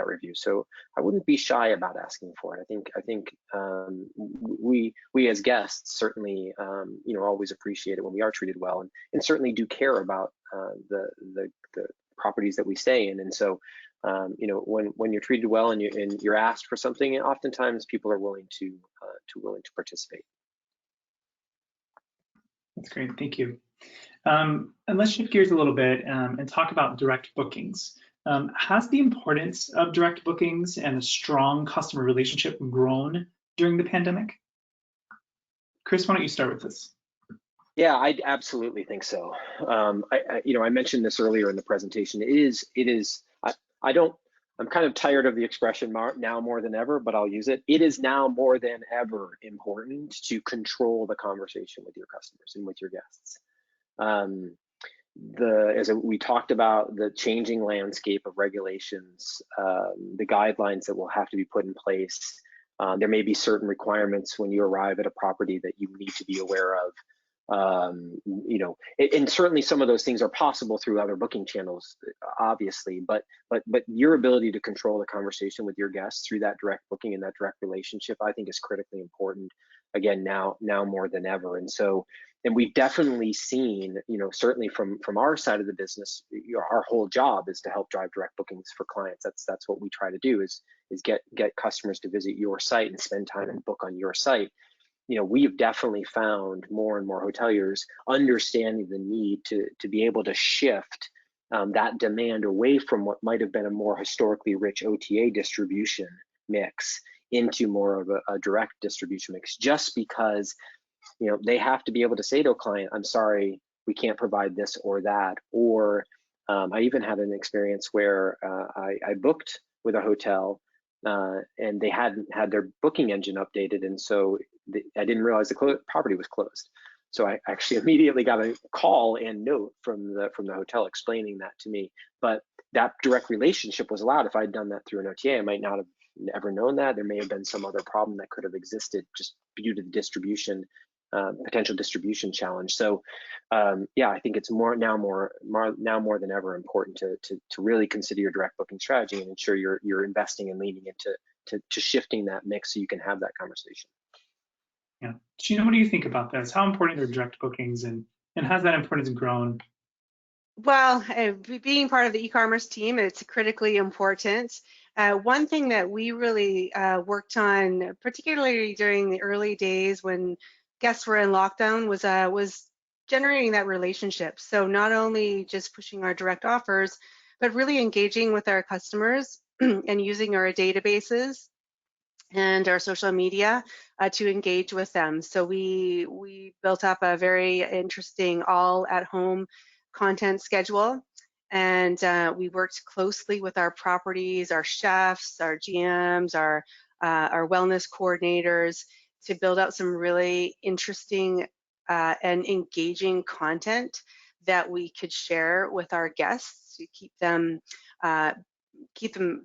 review. So I wouldn't be shy about asking for it. I think we as guests certainly you know, always appreciate it when we are treated well, and certainly do care about the properties that we stay in. And so you know, when you're treated well and you're asked for something, oftentimes people are willing to participate. That's great, thank you. And let's shift gears a little bit and talk about direct bookings. Has the importance of direct bookings and a strong customer relationship grown during the pandemic? Chris, why don't you start with this? Yeah, I absolutely think so. You know, I mentioned this earlier in the presentation. I'm kind of tired of the expression now more than ever, but I'll use it. It is now more than ever important to control the conversation with your customers and with your guests. As we talked about, the changing landscape of regulations, the guidelines that will have to be put in place. There may be certain requirements when you arrive at a property that you need to be aware of. You know, and certainly some of those things are possible through other booking channels, obviously, but your ability to control the conversation with your guests through that direct booking and that direct relationship, I think, is critically important, again, now more than ever. And so, and we've definitely seen, you know, certainly from our side of the business, you know, our whole job is to help drive direct bookings for clients. That's what we try to do, is get customers to visit your site and spend time and book on your site. You know, we've definitely found more and more hoteliers understanding the need to be able to shift that demand away from what might have been a more historically rich OTA distribution mix into more of a direct distribution mix, just because, you know, they have to be able to say to a client, I'm sorry, we can't provide this or that. Or I even had an experience where I booked with a hotel and they hadn't had their booking engine updated, and so I didn't realize the property was closed. So I actually immediately got a call and note from the hotel explaining that to me. But that direct relationship was allowed. If I'd done that through an OTA, I might not have ever known that. There may have been some other problem that could have existed just due to the distribution, potential distribution challenge. So yeah, I think it's now more than ever important to really consider your direct booking strategy and ensure you're investing and leaning into shifting that mix so you can have that conversation. Yeah, Gina, what do you think about this? How important are direct bookings, and has that importance grown? Well, being part of the e-commerce team, it's critically important. One thing that we really worked on, particularly during the early days when guests were in lockdown, was generating that relationship. So not only just pushing our direct offers, but really engaging with our customers and using our databases and our social media to engage with them. So we built up a very interesting all at home content schedule. And we worked closely with our properties, our chefs, our GMs, our wellness coordinators to build out some really interesting and engaging content that we could share with our guests to keep them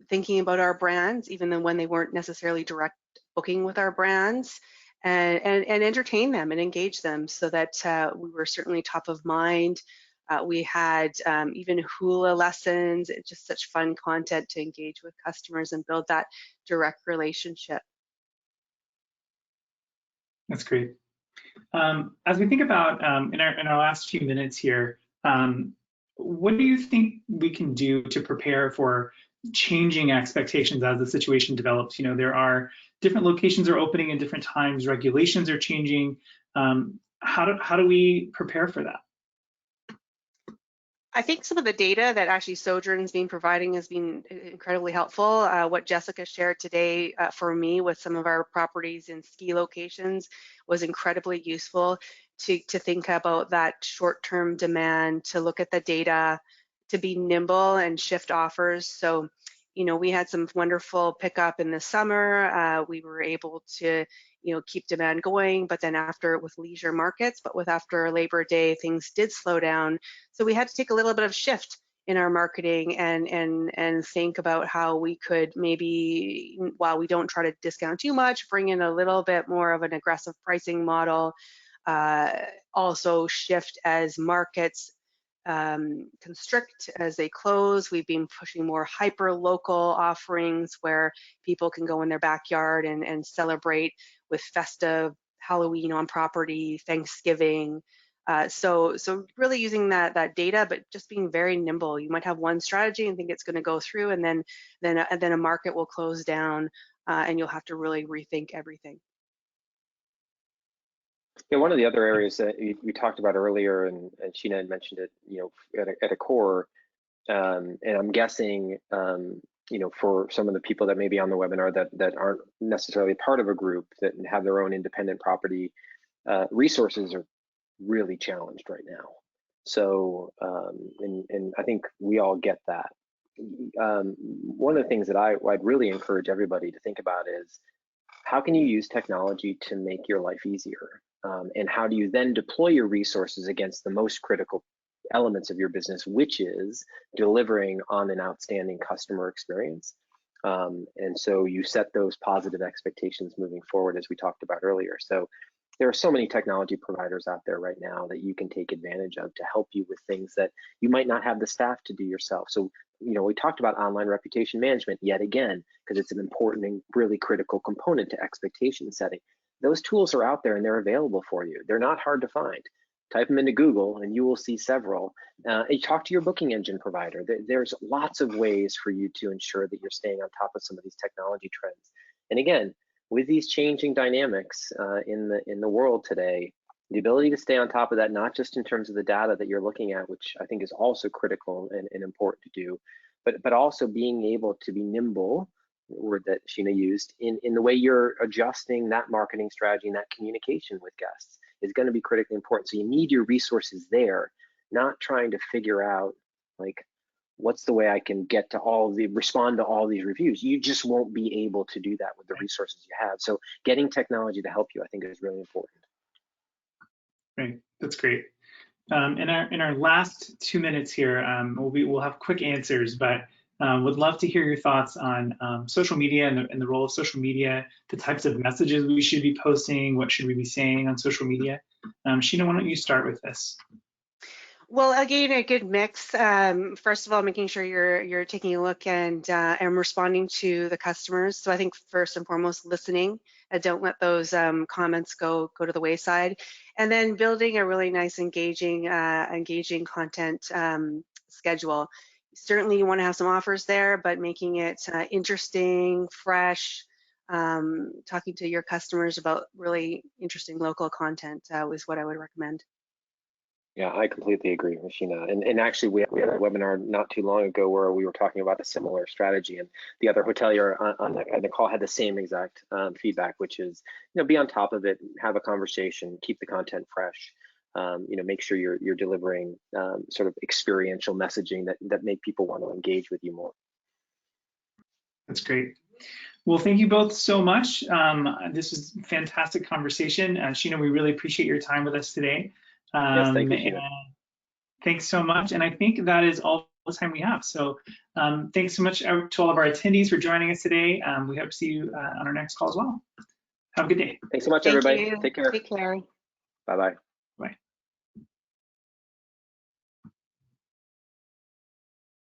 thinking about our brands, even though when they weren't necessarily direct booking with our brands, and entertain them and engage them so that we were certainly top of mind. We had even hula lessons, just such fun content to engage with customers and build that direct relationship. That's great. As we think about in our last few minutes here, what do you think we can do to prepare for changing expectations as the situation develops? You know, there are different locations are opening in different times, regulations are changing. How do we prepare for that? I think some of the data that actually Sojern's been providing has been incredibly helpful. What Jessica shared today for me with some of our properties in ski locations was incredibly useful to think about that short-term demand, to look at the data, to be nimble and shift offers. So, you know, we had some wonderful pickup in the summer. We were able to, you know, keep demand going, but then after with leisure markets, after Labor Day, things did slow down. So we had to take a little bit of shift in our marketing and think about how we could maybe, while we don't try to discount too much, bring in a little bit more of an aggressive pricing model, also shift as markets constrict, as they close. We've been pushing more hyper local offerings where people can go in their backyard and celebrate with festive Halloween on property, Thanksgiving. So really using that data, but just being very nimble. You might have one strategy and think it's going to go through, and then a market will close down, and you'll have to really rethink everything. Yeah, one of the other areas that we talked about earlier, and Sheena had mentioned it, you know, at Accor, and I'm guessing, you know, for some of the people that may be on the webinar that aren't necessarily part of a group that have their own independent property, resources are really challenged right now. So, and I think we all get that. One of the things that I'd really encourage everybody to think about is, how can you use technology to make your life easier? And how do you then deploy your resources against the most critical elements of your business, which is delivering on an outstanding customer experience? And so you set those positive expectations moving forward, as we talked about earlier. So there are so many technology providers out there right now that you can take advantage of to help you with things that you might not have the staff to do yourself. So, you know, we talked about online reputation management yet again, because it's an important and really critical component to expectation setting. Those tools are out there and they're available for you. They're not hard to find. Type them into Google and you will see several. Talk to your booking engine provider. There's lots of ways for you to ensure that you're staying on top of some of these technology trends. And again, with these changing dynamics in the world today, the ability to stay on top of that, not just in terms of the data that you're looking at, which I think is also critical and important to do, but also being able to be nimble, the word that Sheena used, in the way you're adjusting that marketing strategy and that communication with guests is going to be critically important. So you need your resources there, not trying to figure out, like, what's the way I can get to respond to all these reviews. You just won't be able to do that with the resources you have. So getting technology to help you, I think, is really important. Right, that's great. In our last 2 minutes here, we'll have quick answers, but would love to hear your thoughts on social media and the role of social media, the types of messages we should be posting, what should we be saying on social media. Sheena, why don't you start with this? Well, again, a good mix. First of all, making sure you're taking a look and responding to the customers. So I think first and foremost, listening. Don't let those comments go to the wayside. And then building a really nice, engaging content schedule. Certainly, you want to have some offers there, but making it interesting, fresh. Talking to your customers about really interesting local content is what I would recommend. Yeah, I completely agree with Sheena. And actually, we had a webinar not too long ago where we were talking about a similar strategy, and the other hotelier on the call had the same exact feedback, which is, you know, be on top of it, have a conversation, keep the content fresh. make sure you're delivering sort of experiential messaging that make people want to engage with you more. That's great. Well, thank you both so much. This was a fantastic conversation. Sheena, we really appreciate your time with us today. Yes, thank you, Sheena. Thanks so much. And I think that is all the time we have. So thanks so much to all of our attendees for joining us today. We hope to see you on our next call as well. Have a good day. Thanks so much, Thank everybody. you. Take care. Take care. Bye-bye.